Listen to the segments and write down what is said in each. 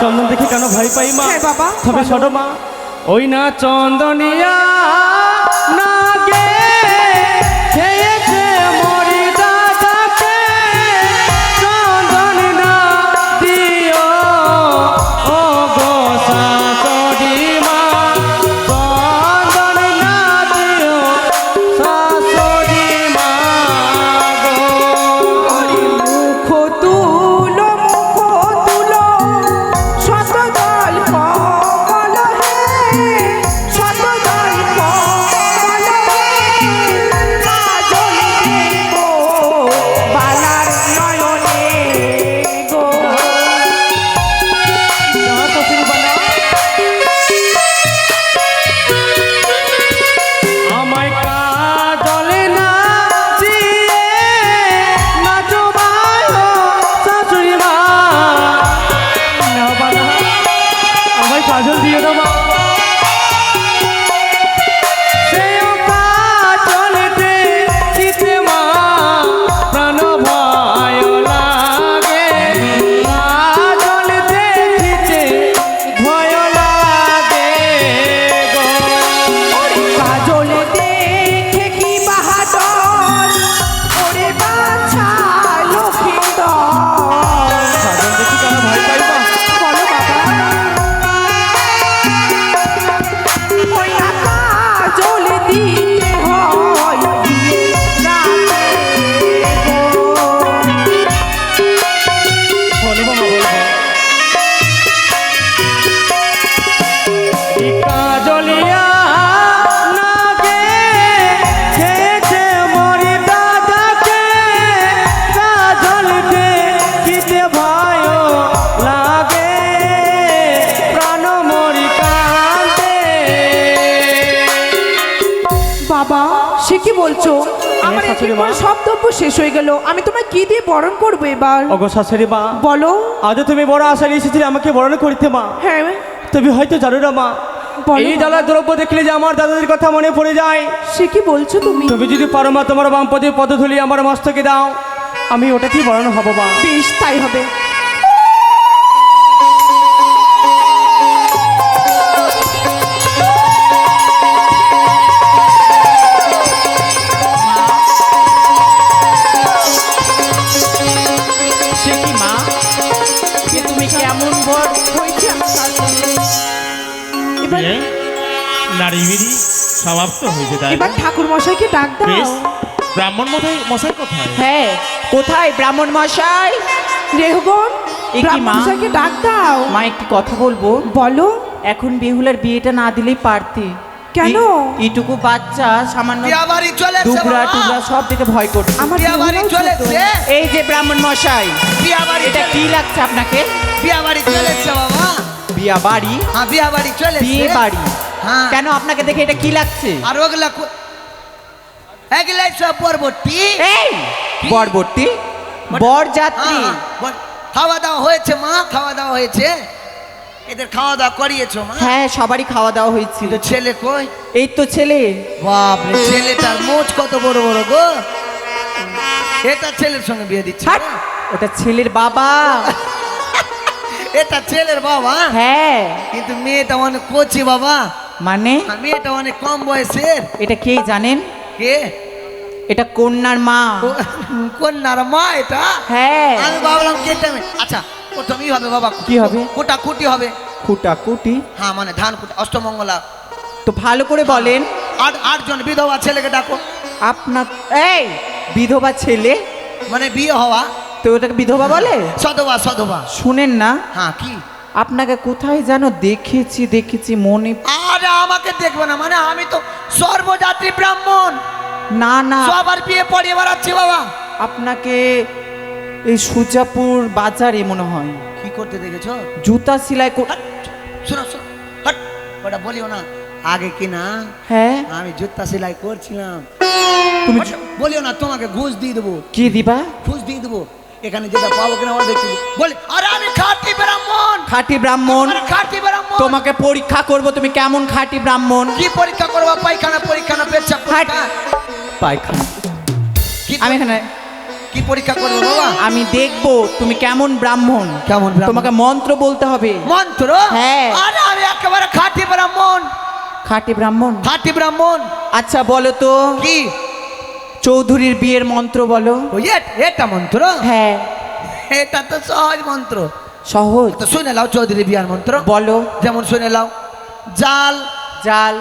চন্দন দেখে কেন ভয় পাই মা? হ্যাঁ বাবা, তবে বলো। শোনো মা, ওই না চন্দনিয়া না গে খেয়েছে মরি দাদাকে, চন্দন না দিও ও গো শাশুড়ি মা, চন্দন না দিও শাশুড়ি মা গো। মুখ তুলো শতদল কমল হে, শতদল কমল হে, কাজল দেব বালার নয়নে গো। যাহা শাশুড়ি বালা, আমায় কাজলে না দিয়ে নাচবায় শাশুড়ি মা, না বালা, আমায় কাজল দিও না মা। সেও কাজল দেখিতে মা প্রাণ ভয় লাগে, কাজল দেখিতে ভয় লাগে গো। কাজল দেখে কি বাহাদুর, ওরে বাছা লক্ষিন্দর। কাজল দেখি কেন ভয় পাই মা? বলো বাবা, ওই না কাজল দিতে হয় বিয়ে রাতে গো। বলবো মা, বলবো। এই কাজলিয়া না গে খেয়েছে মরি দাদাকে, কাজল দেখিতে ভয় লাগে, প্রাণ মরি কাঁদে। বাবা, সে কি বলছো? আমার শাশুড়ি একেবারে মা। সব দ্রব্য শেষ হয়ে গেল, আমি তোমায় কি দিয়ে বরণ করবো এবার? ওগো শাশুড়ি মা, বলো। আজও তুমি বড় আশা নিয়ে এসেছিলে আমাকে বরণ করিতে মা। হ্যাঁ তুমি হয়তো জানো না মা, বলো। এই জ্বালার দ্রব্য দেখলে যে আমার দাদাদের কথা মনে পড়ে যায়। সে কি বলছো তুমি? তুমি যদি পারো মা, তোমার বাম পদে পদধূলি আমার মস্তকে দাও, আমি ওটাতেই বরণ হব মা। বেশ, তাই হবে। সে কি মা, যে তুমি কেমন বর হয়েছে আমার কাজ। এবার নারীবিরি সমাপ্ত হয়েছে তাই এবার ঠাকুর মশাইকে ডাক দাও। বেশ, ব্রাহ্মণ মশাই মশাই কোথায়? হ্যাঁ, কোথায় ব্রাহ্মণ মশাই? রেহগণ, এ কি ব্রাহ্মণ মা? মশাইকে ডাক দাও। মা একটি কথা বলবো? বলো। এখন বেহুলার বিয়েটা না দিলেই পারতে। কেন? এইটুকু বাচ্চা সামান্য বিয়াবাড়ি চলে এসছে দুবরা বাবা। টুবরা সব দিকে ভয় করছে। আমার বিয়াবাড়ি বেহুলাও চলে ছোট। এসছে। এই যে ব্রাহ্মণ মশাই, বিয়াবাড়ি এটা কি লাগছে আপনাকে? বিয়াবাড়ি চলে এসছে বাবা। বিয়া বাড়ি? হ্যাঁ, বিয়াবাড়ি চলে এসছে। বিয়ে বাড়ি? হ্যাঁ। কেন আপনাকে দেখে এটা কি লাগছে? আর ওগুলা এগুলাই সব পরবর্তী। এই বরবর্তী বরযাত্রী। খাওয়া দাওয়া হয়েছে মা, খাওয়া দাওয়া হয়েছে। এদের খাওয়া দাওয়া করিয়েছো মা? হ্যাঁ, সবারই খাওয়া দাওয়া হয়েছিল। কিন্তু ছেলে কই? এই তো ছেলে। বাপরে, ছেলেটার মোচ কত বড় বড় গো। এটা ছেলের সঙ্গে বিয়ে দিচ্ছে হাট! না? ওটা ছেলের বাবা। এটা ছেলের বাবা, হ্যাঁ, কিন্তু মেয়েটা অনেক কচি বাবা। মানে আর মেয়েটা অনেক কম বয়সের। এটা কে জানেন? কে? এটা কন্যার মা। কন্যার মা এটা? হ্যাঁ। আমি ভাবলাম কেটে আচ্ছা, প্রথমেই হবে বাবা। কি হবে? কোটা কুটি হবে। খুঁটা কুটি? হ্যাঁ, মানে ধান কুটি, অষ্টমঙ্গলা। তো ভালো করে বলেন। আটজন বিধবা ছেলেকে ডাকো। আপনার এই বিধবা ছেলে, মানে বিয়ে হওয়া। তো ওটাকে বিধবা বলে? সধবা, সধবা। শুনেন না, হ্যাঁ, কি? আপনাকে কোথায় যেন দেখেছি মনে। আরে আমাকে দেখবে না মানে, আমি তো সর্বজাতি ব্রাহ্মণ। না না, সবার বিয়ে পড়িয়ে বেড়াচ্ছি বাবা। আপনাকে এই সুজাপুর বাজারে মনে হয় কি করতে দেখেছো? জুতা সেলাই হাট, শোনো শোনো, হাট, ওটা বলিও না। আগে কি না হ্যাঁ, আমি জুতা সেলাই করছিলাম। তুমি ওটা বলিও না, তোমাকে ঘুষ দিয়ে দেবো। কি দিবা? ঘুষ দিয়ে দেবো। এখানে যেটা পাবো কিনা ওরা দেখতে বলি। আরে আমি খাঁটি ব্রাহ্মণ। খাঁটি ব্রাহ্মণ? আরে খাঁটি ব্রাহ্মণ। তোমাকে পরীক্ষা করব তুমি কেমন খাঁটি ব্রাহ্মণ। কি পরীক্ষা করবা? পায়খানা পরীক্ষা না পেচ্ছাপ পরীক্ষা? পায়খানা। কি আমি এখানে কি পরীক্ষা করবো বাবা? আমি দেখবো তুমি কেমন ব্রাহ্মণ। কেমন ব্রাহ্মণ? তোমাকে মন্ত্র বলতে হবে। মন্ত্র? হ্যাঁ। আরে আমি একেবারে খাঁটি ব্রাহ্মণ। খাঁটি ব্রাহ্মণ? খাঁটি ব্রাহ্মণ। আচ্ছা বলো তো, কি? চৌধুরীর বিয়ের মন্ত্র বলো। ওই এটা মন্ত্র? হ্যাঁ। এটা তো সহজ মন্ত্র। সহজ? তো শুনে লাও চৌধুরী বিয়ার মন্ত্র। বলো। যেমন শুনে লাও, জাল জাল,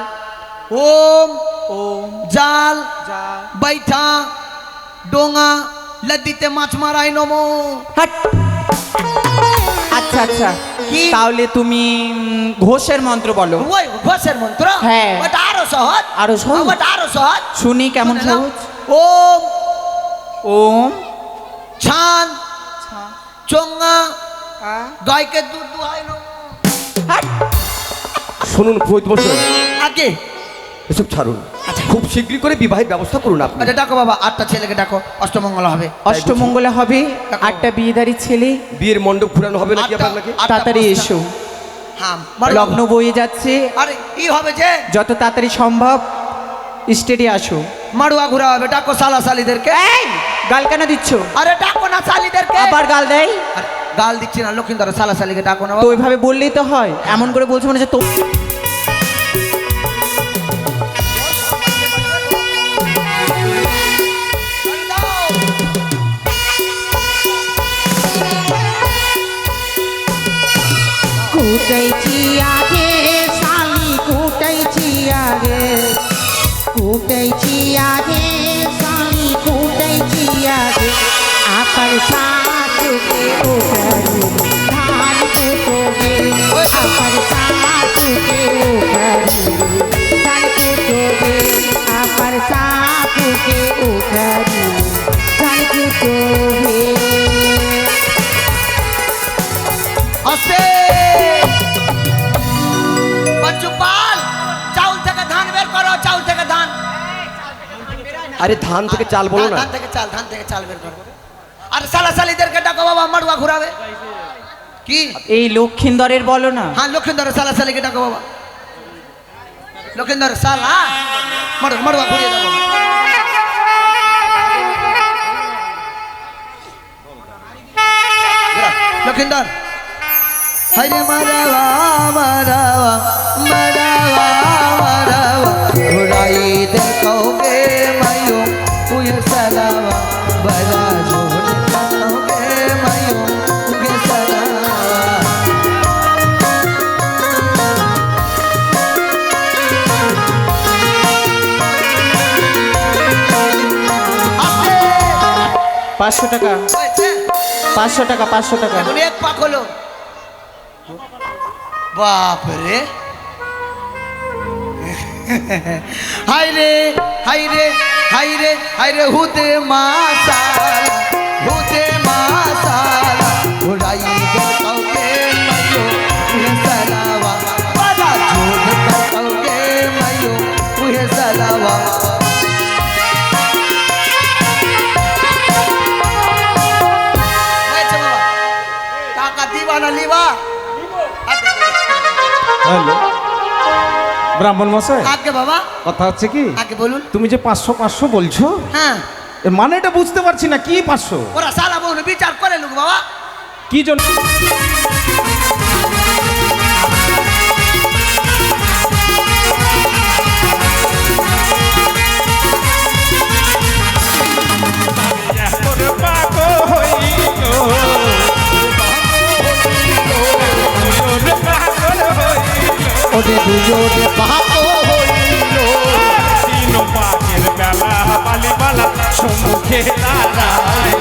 ওম ওম, জাল জাল, बैठा डोंगा लद्दीते माछ माराय नमो। হাট। আচ্ছা আচ্ছা, কি? তাহলে তুমি ঘোষের মন্ত্র বলো। ওই ঘোষের মন্ত্র? হ্যাঁ। ওটা আরো সহজ। আরো সহজ? ওটা আরো সহজ। শুনি কেমন শুনে লাও। সহজ। ওম ওম, ছান চোঙ্গা গায়কে দুধ দুহাই নমো। হাট। শুনুন পুরোহিত মশাই, আগে এসব ছাড়ুন, খুব শীঘ্রই করে বিবাহের ব্যবস্থা করুন আপনি। আচ্ছা ডাকো বাবা, 8টা ছেলেকে ডাকো, অষ্টমঙ্গল হবে। অষ্টমঙ্গলা হবে, 8টা বিয়েদারি ছেলে। বিয়ের মণ্ডপ ঘুরানো হবে নাকি আটটা- আপনাকে? আটটা তাড়াতাড়ি পাঁচটা। এসো, হ্যাঁ লগ্ন বয়ে যাচ্ছে। আরে কি হবে যে? যত তাড়াতাড়ি সম্ভব স্টেডে আসো। মাড়ুয়া ঘুরা হবে, ডাকো সালা সালিদেরকে। এই গাল কেন দিচ্ছ? আরে ডাকো না সালিদেরকে। আবার গাল দেয় আরে, গাল দিচ্ছি না, লক্ষিন্দর সালা সালিকে ডাকো না তো বাবা। ওইভাবে বললেই তো হয়, এমন করে বলছো মানে যে তো। कुटैची आगे साली कुटैची आगे कुटैची आगे साली कुटैची आगे आकर साथ के उठरू धान कुटोगे आकर साथ के उठरू धान कुटोगे आकर साथ के उठरू धान कुटोगे। আসে বাচ্চু পাল, চাউল থেকে ধান বের করো, চাউল থেকে ধান। আরে ধান থেকে চাল বলো না। ধান থেকে চাল, ধান থেকে চাল বের করো। আরে সালা সালিদেরকে ডাকো বাবা, মাড়ুয়া ঘুরাবে। কি? এই লক্ষিন্দরের বলো না। হ্যাঁ লক্ষিন্দর সালা সালিকে ডাকো বাবা, লক্ষিন্দর সালা মাড়ুয়া ঘুরিয়ে দাও বাবা। ঘুরা, লক্ষিন্দর। হরে মারাওয়া মারাওয়া মারাওয়া মারাওয়া ঘুরাই দেখোগে মায়ো তুয়ে সালাওয়া বলা জোর দেখোগে মায়ো তুয়ে সালাওয়া। আসে 500 টাকা, হয়েছে 500 টাকা, 500 টাকা। এখন এক পাক হলো। বাপরে হাই রে হাই রে হাই রে হাই রে হুতে মাসালা হুতে মাসালা উড়াই দে কাউকে মাইও উহে সালাওয়া বাজা ঝোল কাউকে মাইও উহে সালাওয়া। হয়েছে বাবা, টাকা দিবা না লিবা? হ্যালো ব্রাহ্মণ মশাই, আগে বাবা, কথা হচ্ছে কি, আগে বলুন। তুমি যে 500 বলছো, হ্যাঁ এর মানেটা বুঝতে পারছি না, কি 500 ওরা সালা বউনে বিচার করে লোক বাবা। কি জন্য? ওদের দুজনে পাপো হইল সম্মুখে দাঁড়ায়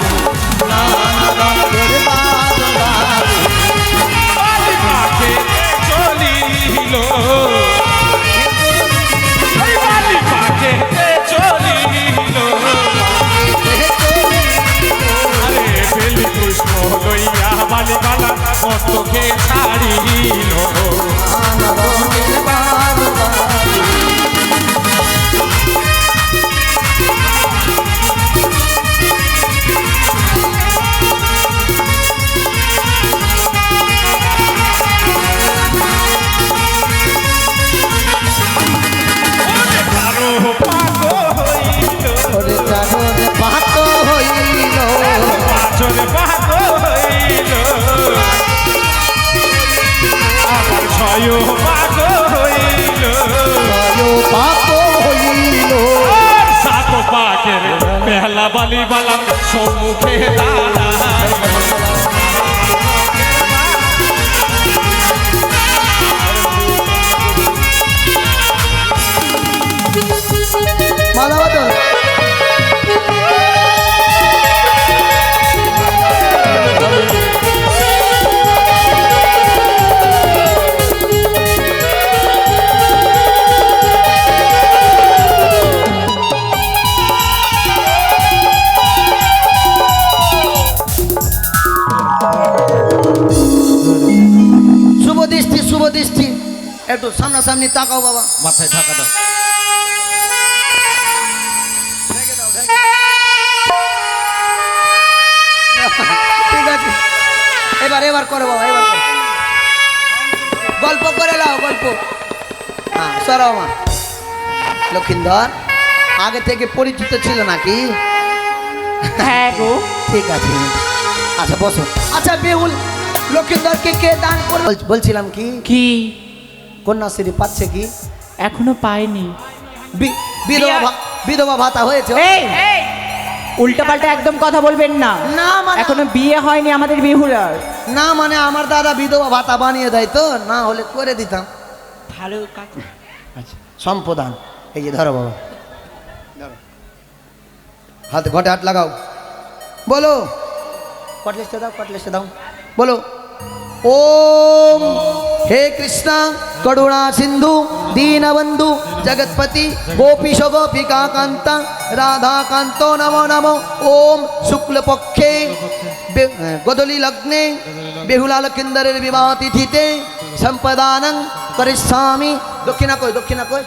নানা রঙের বাদলা বালিমাকে চলিল, বালিমাকে চলিল, আরে বেলি পুষ্প লইয়া বালিমালা কতকে ছাড়িল। নানা রঙের বাদলা ওরে চারণ পাতো হইল পাক হইল আমার ছয় পাক হইল পাপ হইল আর সাত পাকের মেহলা বালি বালা সম্মুখে দাঁড়ায় মালা বদল শুভ দৃষ্টি শুভ দৃষ্টি একটু সামনাসামনি তাকাও বাবা মাথায় ঢাকা দাও ঠিক আছে এবার করো বাবা এবার করো। গল্প করে লাও গল্প হ্যাঁ সরাও মা লক্ষিন্দর আগে থেকে পরিচিত ছিল নাকি হ্যাঁ গো ঠিক আছে আচ্ছা বসো আচ্ছা বেহুল লক্ষিন্দরকে কে দান করে বলছিলাম কি কি কন্যাশ্রী পাচ্ছে কি এখনো পাইনি বিধবা ভাতা হয়েছে এই উল্টাপাল্টা একদম কথা বলবেন না না মানে এখনো বিয়ে হয়নি আমাদের বিহুলার না মানে আমার দাদা বিধবা ভাতা বানিয়ে দেয় তো না হলে করে দিতাম ভালো সম্পদান এই যে ধরো বাবা ধরো। হাতে ঘটে হাত লাগাও বলো কটলেসটা দাও বলো ওম হে কৃষ্ণ করুণা সিন্ধু দীনবন্ধু জগৎপতি গোপীশ গোপিকা কান্ত রাধা কান্ত নমো নমো ওম শুক্লপক্ষে গদলি লগ্নে বেহুলা লক্ষিন্দরের বিবাহ তিথিতে সম্পদানং করিষ্যামি দক্ষিণা কই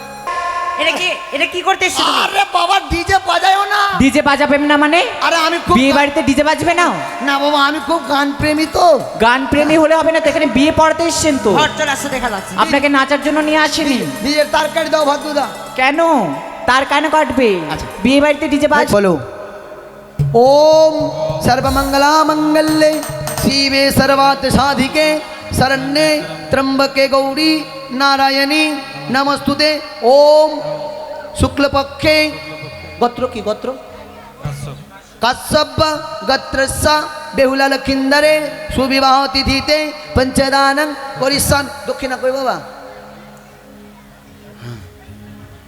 এটা কি করতে এসছো তুমি আরে বাবা ডিজে বাজায়ও না ডিজে বাজাবেন না মানে আরে আমি খুব বিয়ে বাড়িতে ডিজে বাজবে না না বাবা আমি খুব গান প্রেমী তো গান প্রেমী হলে হবে না তো এখানে বিয়ে পড়াতে এসছেন তো ঘরটার আসতে দেখা যাচ্ছে আপনাকে নাচার জন্য নিয়ে আসেনি নিজের তরকারি দাও ভাত দা কেন তার কেন কাটবে আচ্ছা। বিয়ে বাড়িতে ডিজে বাজ বলো ওম সর্বমঙ্গলা মঙ্গলে শিবে সর্বার্থ সাধিকে শরণ্যে ত্রম্বকে গৌরী নারায়ণী নমস্তুতে ওম শুক্লপক্ষে গোত্র কি গোত্র কাশ্যপ গোত্রস্য বেহুলা লক্ষিন্দরে সুবিবাহ তিথিতে পঞ্চদানং করিষ্যাম দক্ষিণা কই বাবা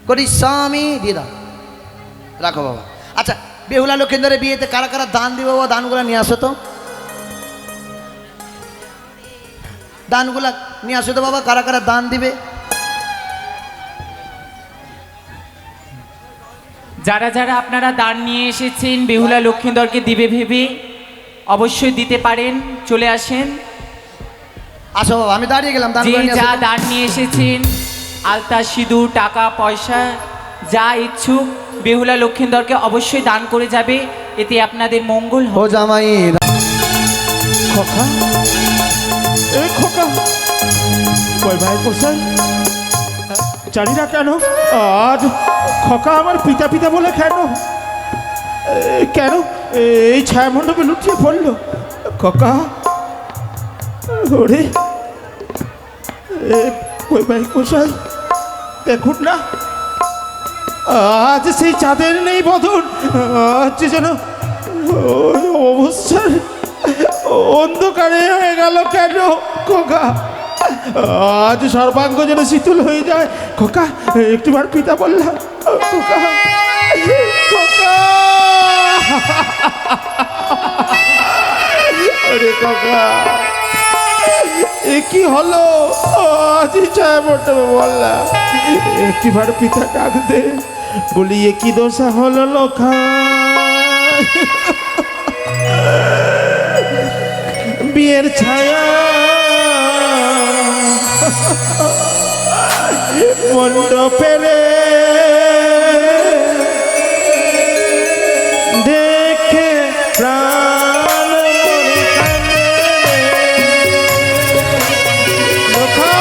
করিষ্যামি দিদা রাখো বাবা আচ্ছা বেহুলা লক্ষিন্দরের বিয়েতে কারা কারা দান দিবে বাবা দানগুলা নিয়ে আসো তো দানগুলা নিয়ে আসো তো বাবা কারা কারা দান দিবে যারা যারা আপনারা দান নিয়ে এসেছেন বেহুলা লক্ষিন্দরকে দিবে ভেবে অবশ্যই দিতে পারেন চলে আসেন আসো বাবা আমি দাঁড়িয়ে গেলাম যে দানগুলা নিয়ে যা আসো তো। দান নিয়ে এসেছেন আলতা সিঁদুর টাকা পয়সা যা ইচ্ছুক বেহুলা লক্ষিন্দরকে অবশ্যই দান করে যাবে এতে আপনাদের মঙ্গল ও হবে জামাই খোকা এই খোকা কই ভাই কোথায় জানি না কেন আজ খোকা আমার পিতা পিতা বলে কেন কেন এই ছায়ামণ্ডপে লুটিয়ে পড়লো খোকা ওরে কই ভাই কোথায় দেখুন না আজ সেই চাঁদের নেই বদন আজ যেন ওই অবস্থার অন্ধকারে হয়ে গেল কেন খোকা আজ সর্বাঙ্গ যেন শীতল হয়ে যায় খোকা একটিবার পিতা বললাম খোকা খোকা আরে খোকা এ কি হলো আজ ছায়া মণ্ডপে বললাম একটিবার পিতা ডাক দে বলি এ কি দশা হলো লোখা বিয়ের ছায়া মণ্ডপেরে দেখে প্রাণ মরে কাঁদে লোখা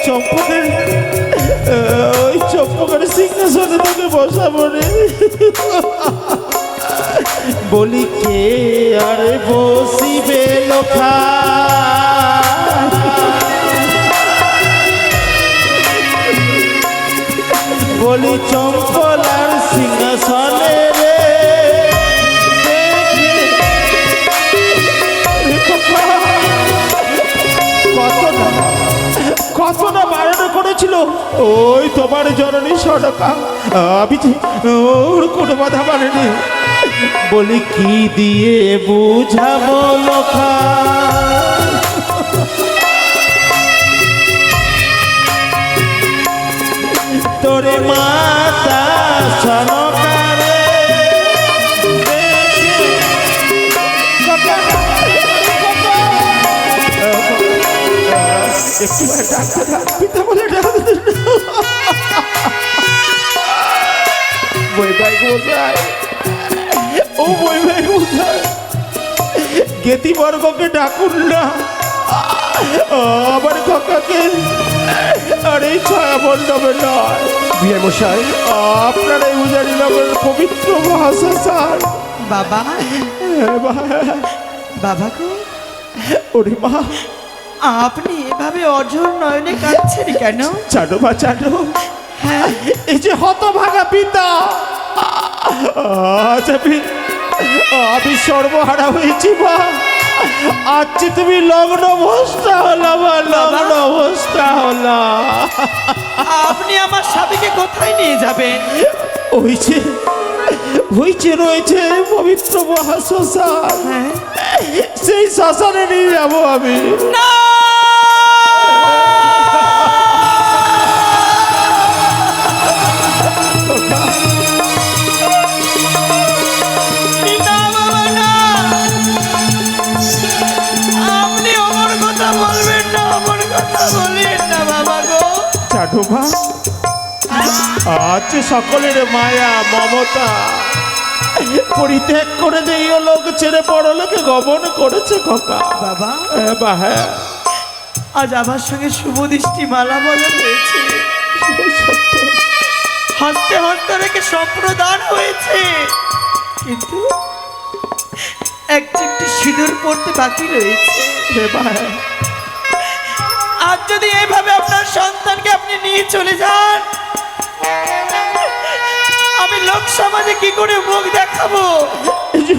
চম্পকের সিংহাসনে তোকে বসাবো রে। বলি কে আরে বসিবে লোখা, বলি চম্পলার সিংহাসনে রে। কত না বারণ করেছিল ওই তোমার জননী সড়কা, আমি ওর কোনো বাধা মানেনি। বলি কি দিয়ে বুঝাবো লোখা, তোরে মাতা সনকারে একটু ডাক্তার পিতা বলে বৈবাহিক মশাই, ও বৈবাহিক মশাই, জ্ঞাতিবর্গকে ডাকুন না, আমার কাকাকে আর এই ছায়া মণ্ডপে নয়। বিয়ে মশাই, আপনার এই উজানি নগরের পবিত্র মহাশ্মশান। বাবা, বাবা গো, ওরে মা, আপনি এভাবে অঝোর নয়নে কাঁদছেন কেন? চাটো মা চাটো, এই যে হতভাগা পিতা, আজ আমি সর্বহারা হয়েছি মা। আজ তুমি লগ্ন অবস্থা হলো মা, লগ্ন অবস্থা হলো। আপনি আমার স্বামীকে কোথায় নিয়ে যাবেন? হয়েছে রয়েছে পবিত্র মহাশ্মশান, সেই শ্মশানে নিয়ে যাবো আমি। না, আপনি আমার কথা বলবেন না, আমার কথা বলবেন না বাবা গো। চাটু মা, আজ সকলের মায়া মমতা পরিত্যাগ করে দিয়ে লোক ছেড়ে পরলোকে গমন করেছে খোকা। বাবা, হ্যাঁ, আজ আমার সঙ্গে শুভ দৃষ্টি মালা বলা হয়েছে, হাসতে হাসতে রেখে সম্প্রদান হয়েছে, কিন্তু এক চিমটি সিঁদুর পড়তে বাকি রয়েছে। আজ যদি এভাবে আপনার সন্তানকে আপনি নিয়ে চলে যান, আমি লোক সমাজে কি করে মুখ দেখাবো?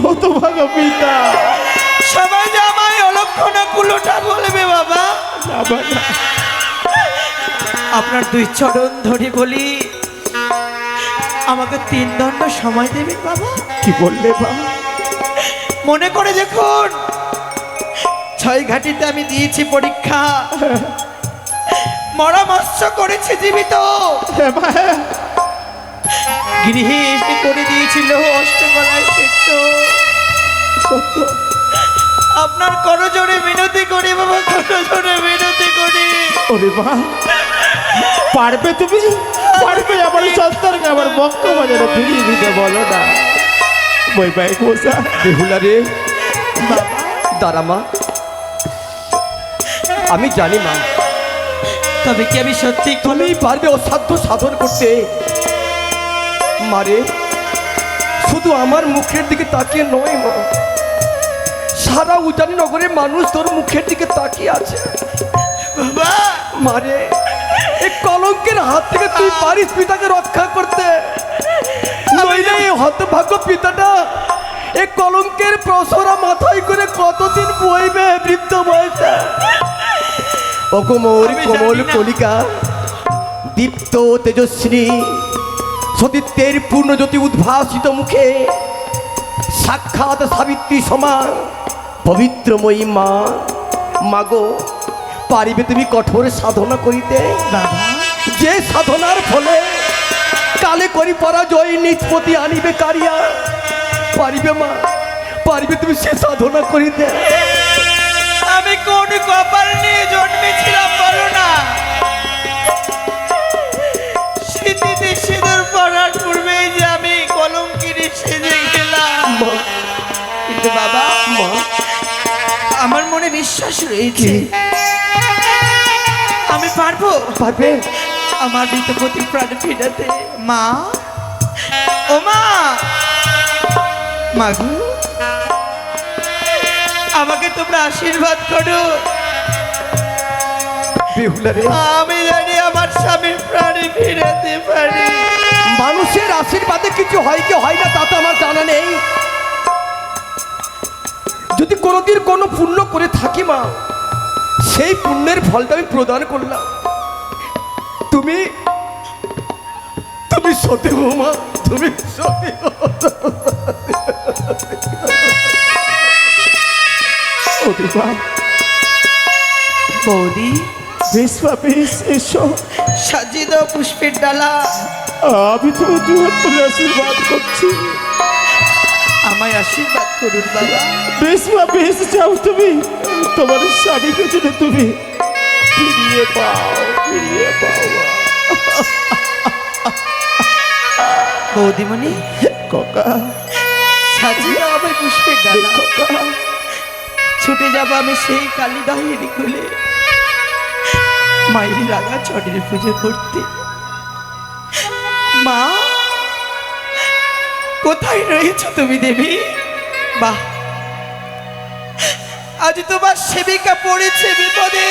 হতভাগা পিতা, সবাই যে আমায় অলক্ষণা কুলোটা বলবে বাবা। আপনার দুই চরণ ধরে বলি, আমাকে 3 দণ্ড সময় দেবেন বাবা। কি বললে বাবা? মনে করে দেখুন, 6 ঘাটিতে আমি দিয়েছি পরীক্ষা, মরা মৎস্য করেছি জীবিত, গৃহে এসে করে দিয়েছিল অষ্টকলায় সেদ্ধ। আপনার করজোড়ে মিনতি করি বাবা, করজোড়ে মিনতি করি। ওরে মা, পারবে তুমি? পারবে আমার সন্তানকে আমার বক্ষ বাজারে ফিরিয়ে দিতে? বলো না বৈবাহিক মশা। বেহুলা রে, দাঁড়া মা, আমি জানি মা, তবে কি আমি সত্যি তুমি পারবে অসাধ্য সাধন করতে। মারে, শুধু আমার মুখের দিকে তাকিয়ে নয় মা, সারা উজানি নগরের মানুষ তোর মুখের দিকে তাকিয়ে আছে বাবা? মারে, এই কলঙ্কের হাত থেকে তুই পারিস পিতাকে রক্ষা করতে, নইলে এই হতভাগ্য পিতাটা এই কলঙ্কের প্রসরা মাথায় করে কতদিন বইবে বৃদ্ধ বয়সে। অকমল কোমল কলিকা, দীপ্ত তেজস্বিনী সতীত্বের পূর্ণজ্যোতি উদ্ভাসিত মুখে সাক্ষাৎ সাবিত্রী সমান পবিত্রময়ী মা। মাগো, পারিবে তুমি কঠোর সাধনা করিতে? যে সাধনার ফলে কালে করি পরাজয় নিষ্পত্তি আনিবে কারিয়া। পারিবে মা, পারিবে তুমি সে সাধনা করিতে? আমি কোন কপাল নিয়ে জন্মেছিলাম বলো না? স্মৃতিতে সিঁদুর পড়ার পূর্বেই যে আমি কলঙ্কিনী সেজে গেলাম। কিন্তু বাবা, আমার মনে বিশ্বাস রয়েছে আমি পারবো পারবে? আমার মৃতপতি প্রাণ ফিরাতে। মা, ও মা, মাগো আমাকে তোমরা আশীর্বাদ করো। বেহুলা রে, আমি জানি আমার স্বামীর প্রাণে ফিরাতে পারি। মানুষের আশীর্বাদে কিছু হয় কি হয় না তা তো আমার জানা নেই। যদি কোনোদিন কোনো পুণ্য করে থাকি মা, সেই পুণ্যের ফলটা আমি প্রদান করলাম। তুমি তুমি সত্যি গো মা, তুমি সত্যি গো। ও দিবা, বৌদি বেশ মা বেশ, এসো। সাজিয়ে দাও পুষ্পের ডালা। আমি তোমার দুহাত তুলে আশীর্বাদ করছি। আমায় আশীর্বাদ করুন বাবা। বেশ মা বেশ, যাও তুমি, তোমার স্বামীকে জন্য তুমি ফিরিয়ে পাও, ফিরিয়ে পাও মা। বৌদিমণি খোকা, সাজিয়ে দাও আমায় পুষ্পের ডালা। খোকা, ছুটে যাবো আমি সেই কালীদহের কোলে, মায়ের রাগা ছটের পুজো করতে। মা, কোথায় রয়েছো তুমি দেবী? বাহ, আজ তোমার সেবিকা পড়েছে বিপদে,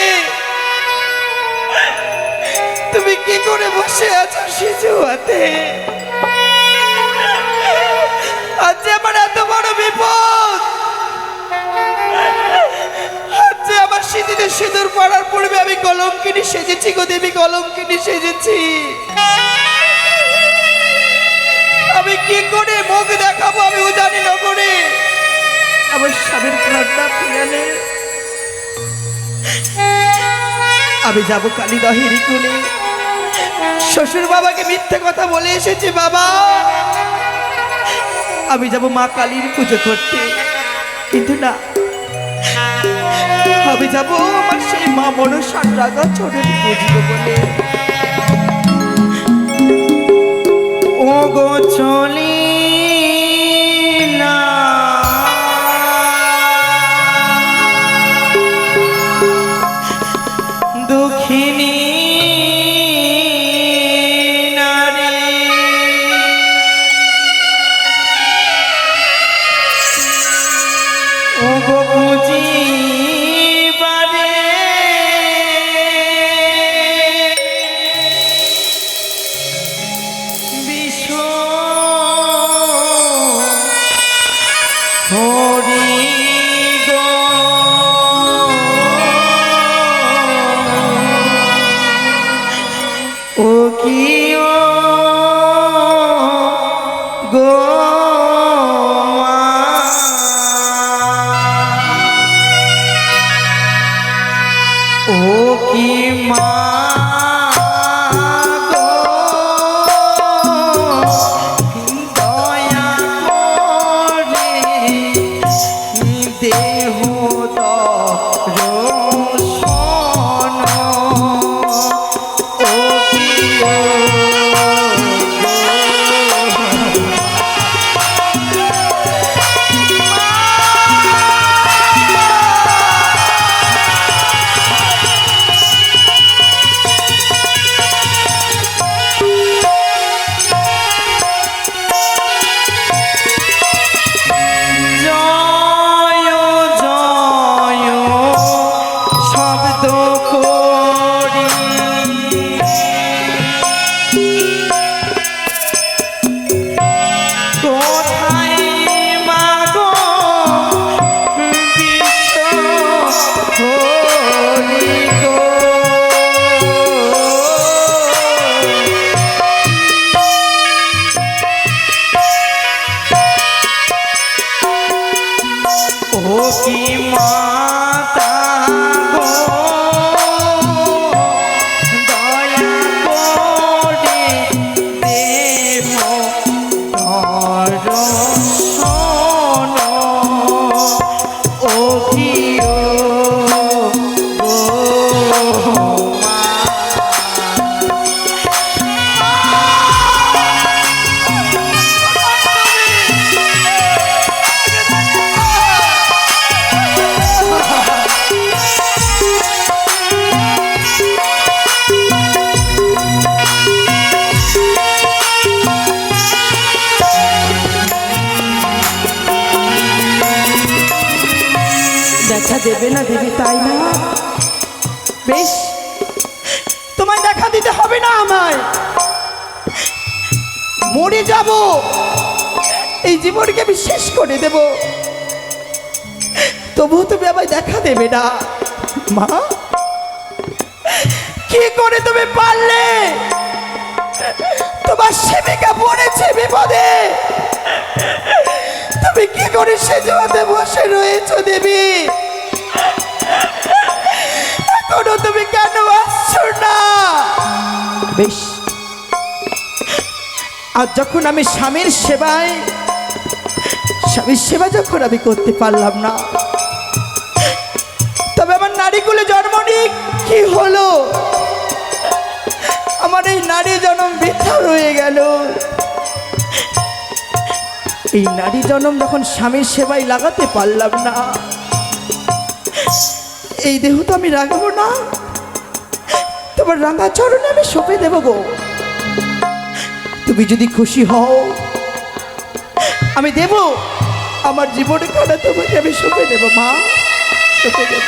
তুমি কি করে বসে আছো সিজু হাতে? আজ যে আমার এত বড় বিপদ, আজ যে আমার সিঁদুরে সিঁদুর পড়ার পূর্বে আমি কলঙ্কিনী সেজেছি গো দেবী, কলঙ্কিনী সেজেছি। আমি কি করে মুখ দেখাবো আমিও জানি না করে। আমার স্বামীর প্রাণটা ফিরালে আমি যাবো কালীদহের কোলে। শ্বশুর বাবাকে মিথ্যে কথা বলে এসেছি বাবা, আমি যাব মা কালীর পুজো করতে, কিন্তু না, আমি যাব আমার সেই মা মনসার রাগা ছোটের পুজো বলে। ও গো চলি না দুঃখিনী নারী, ও গো বুঝি বারে বিশ্ব হরি গো, ও কি ও গো মা, ও কি মা গো, দয়া করে দেহ দর্শন, ও কি ও দেবে না দেবে তাই না? বেশ, তোমায় দেখা দিতে হবে না আমায়। মরে যাব, এই জীবনকে আমি শেষ করে দেব, তবুও তুমি আমায় দেখা দেবে না। মা, কি করে তুমি পারলে? তোমার সেবিকা পড়েছে বিপদে, তুমি কি করে সেজুয়াতে বসে রয়েছো দেবী? এখনো তুমি কেন আসছো না? বেশ, আর যখন আমি স্বামীর সেবা যখন আমি করতে পারলাম না, তবে আমার নারীকুলে জন্ম নিয়ে কি হলো? আমার এই নারী জন্ম বৃথা রয়ে গেল। এই নারী জন্ম যখন স্বামীর সেবায় লাগাতে পারলাম না, এই দেহ তো আমি রাখবো না, তোমার রাঙা চরণে আমি সঁপে দেব গো। তুমি যদি খুশি হও আমি দেব, আমার জীবনে কাটা তোমাকে আমি সঁপে দেব মা, সঁপে দেব।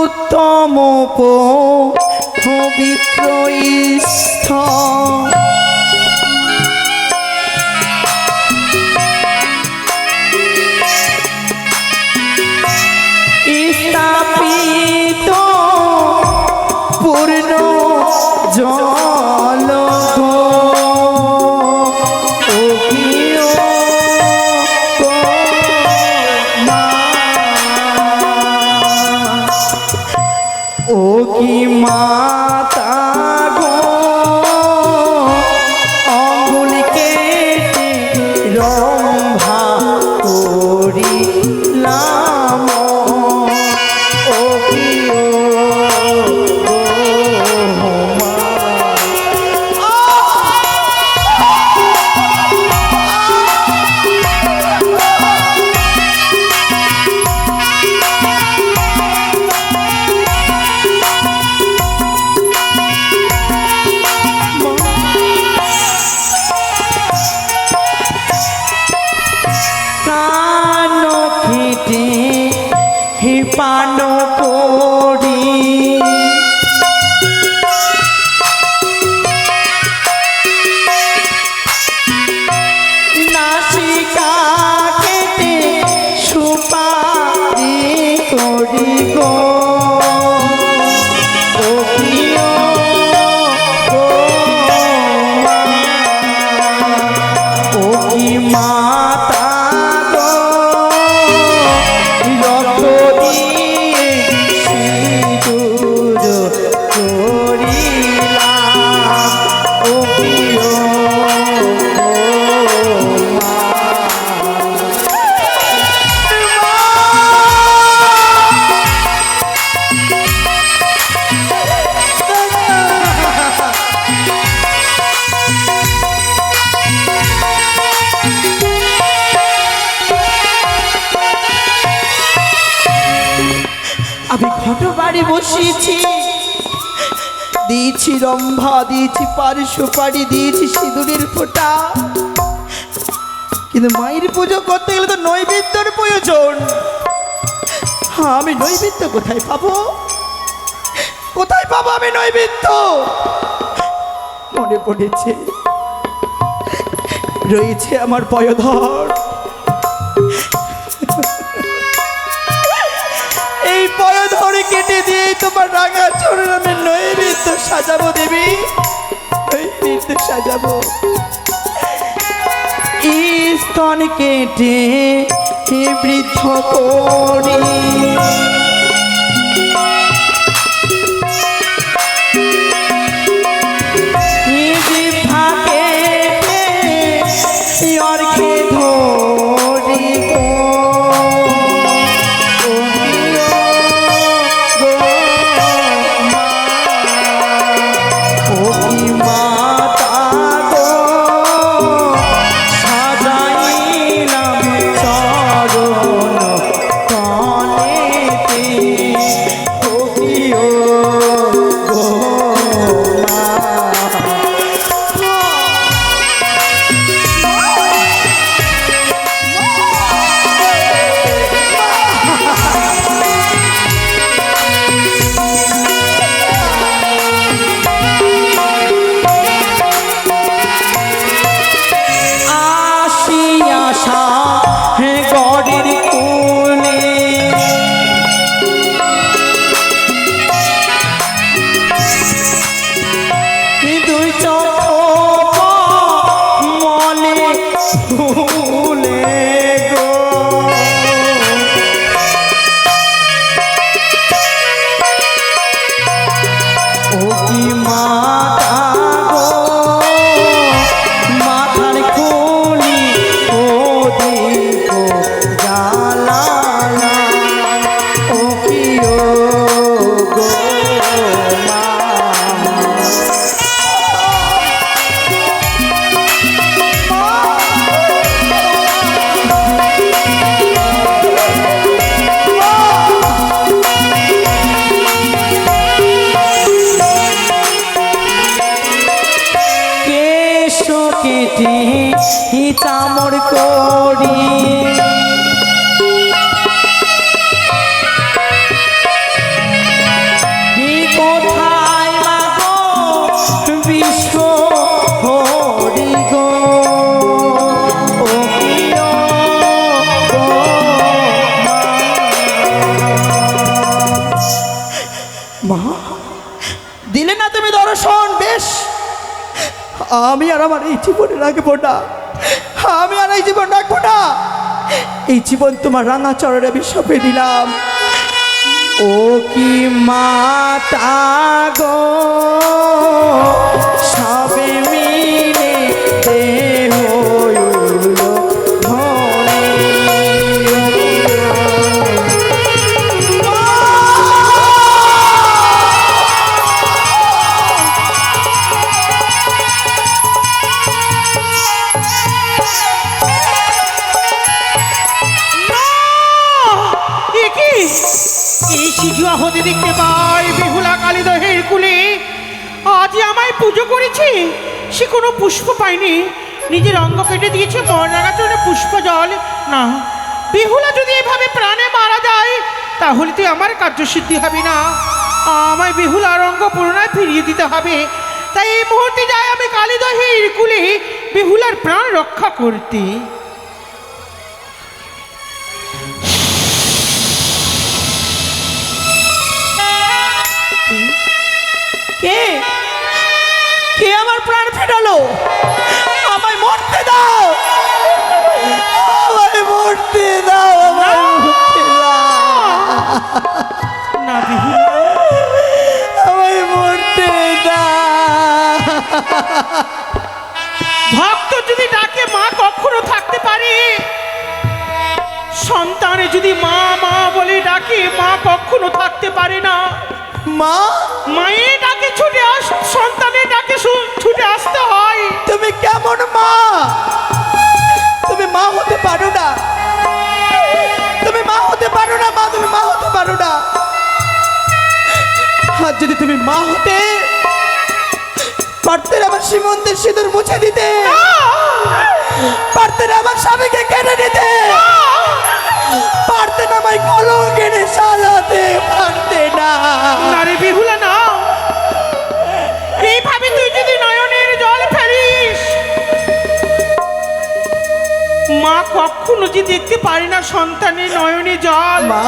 উত্তম পবিত্র স্থান স্থাপিত পূর্ণ জল ও কি মাতা গো, অঙ্গুল কেটে রম্ভা করিলাম। ও কি ও মা, পান করি নাসিকা কেটে সুপারি করি গো। ও প্রিয় গো মা, ও কি মাতা গো, রক্ত দিয়ে সিঁদুর করিলাম। ও প্রিয় গো মা, আমি ঘট বাড়ি বসিয়েছি, দিয়েছি রম্ভা, দিয়েছি পারি সুপারি, দিয়েছি সিঁদুরের ফোঁটা, কিন্তু মায়ের পুজো করতে গেলে তো নৈবেদ্যের প্রয়োজন। হ্যাঁ, আমি নৈবেদ্য কোথায় পাবো? কোথায় পাবো আমি নৈবেদ্য? মনে পড়েছে রয়েছে আমার পয়ধর, এই পয়ধরে কেটে দিয়ে তোমার রাঙা চরণ আমি নৈবেদ্য সাজাবো দেবী, নৈবেদ্য সাজাবো। স্তন কেটে বৃদ্ধ করি অর্ঘে ধরি গো। ও কি মাতা গো, সাজাইলাম চরণ তলেতে। মা দিলে না তুমি দর্শন, বেশ আমি আর আমার এই জীবনে রাখবো না, আমি আর এই জীবন রাখবো না। এই জীবন তোমার রাঙা চরণে আমি সঁপে দিলাম। ও কি মাতা গো সবে মিলে দেহ হইলো ধনে। এই সিজুয়া হতে দেখতে পাই বেহুলা কালীদহের কুলে আজ আমায় পুজো করেছে, সে কোনো পুষ্প পায়নি, নিজের অঙ্গ কেটে দিয়েছে মরনাগা চরণে পুষ্প জল। না, বেহুলা যদি এভাবে প্রাণে মারা যায় তাহলে তো আমার কার্যসিদ্ধি হবে না, আমায় বেহুলার অঙ্গ পুনরায় ফিরিয়ে দিতে হবে। তাই এই মুহূর্তে যাই আমি কালীদহের কুলে বেহুলার প্রাণ রক্ষা করতে। কে কে আমার প্রাণ ফেরালো? আমায় মরতে দাও, আমায় মরতে দাও, আমায় মরতে দাও, না বেহুলা, আমায় মরতে দাও। ভক্ত যদি ডাকে মা কখনো থাকতে পারে, সন্তানে যদি মা মা বলে ডাকে মা কখনো থাকতে পারে না। মা মায়ের ডাকে ছুটে সন্তানের ডাকে ছুটে আসতে হয়। তুমি কেমন মা? তুমি মা হতে পারো না, তুমি মা হতে পারো না, মা তুমি মা হতে পারো না। আর যদি তুমি মা হতে পারতেন আমার সীমন্তের সিঁদুর মুছে দিতে, পারতেন আমার স্বামীকে কেড়ে নিতে, পারতেন আমায় কলঙ্কের সাজাতে, পারতে না। নারে বেহুলা না, এইভাবে তুই যদি নয়নের জল ফেলিস মা কখনো যে দেখতে পারে না সন্তানের নয়নে জল। মা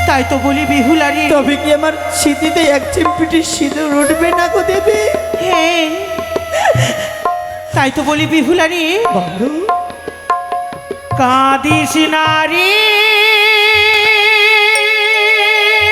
তাই তো বলি বেহুলারি, তবে কি আমার স্মৃতিতে এক চিমপিটি সিঁদুর উঠবে না গো দেবী? হ্যাঁ তাই তো বলি বেহুলারি, বলো কাঁদিস নারী